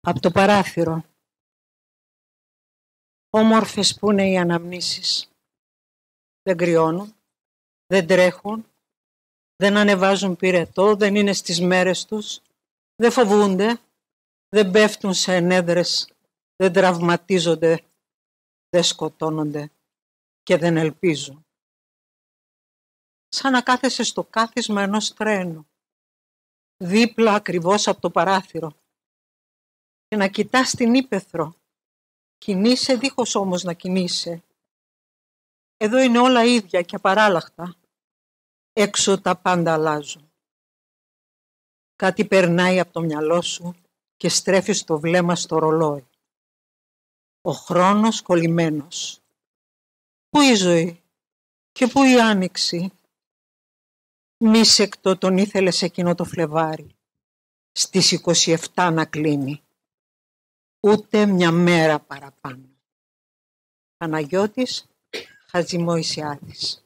Από το παράθυρο. Όμορφες που είναι οι αναμνήσεις. Δεν κρυώνουν, δεν τρέχουν, δεν ανεβάζουν πυρετό, δεν είναι στις μέρες τους, δεν φοβούνται, δεν πέφτουν σε ενέδρες, δεν τραυματίζονται, δεν σκοτώνονται και δεν ελπίζουν. Σαν να κάθεσαι στο κάθισμα ενός τρένου, δίπλα ακριβώς από το παράθυρο και να κοιτάς την ύπαιθρο. Κινείσαι δίχως όμως να κινείσαι. Εδώ είναι όλα ίδια και απαράλλαχτα. Έξω τα πάντα αλλάζουν. Κάτι περνάει από το μυαλό σου και στρέφεις το βλέμμα στο ρολόι. Ο χρόνος κολλημένος. Πού η ζωή και πού η άνοιξη. Μίσεκτο τον ήθελες εκείνο το Φλεβάρι. Στις 27 να κλείνει. Ούτε μια μέρα παραπάνω. Παναγιώτης Χατζημοϊσιάδης.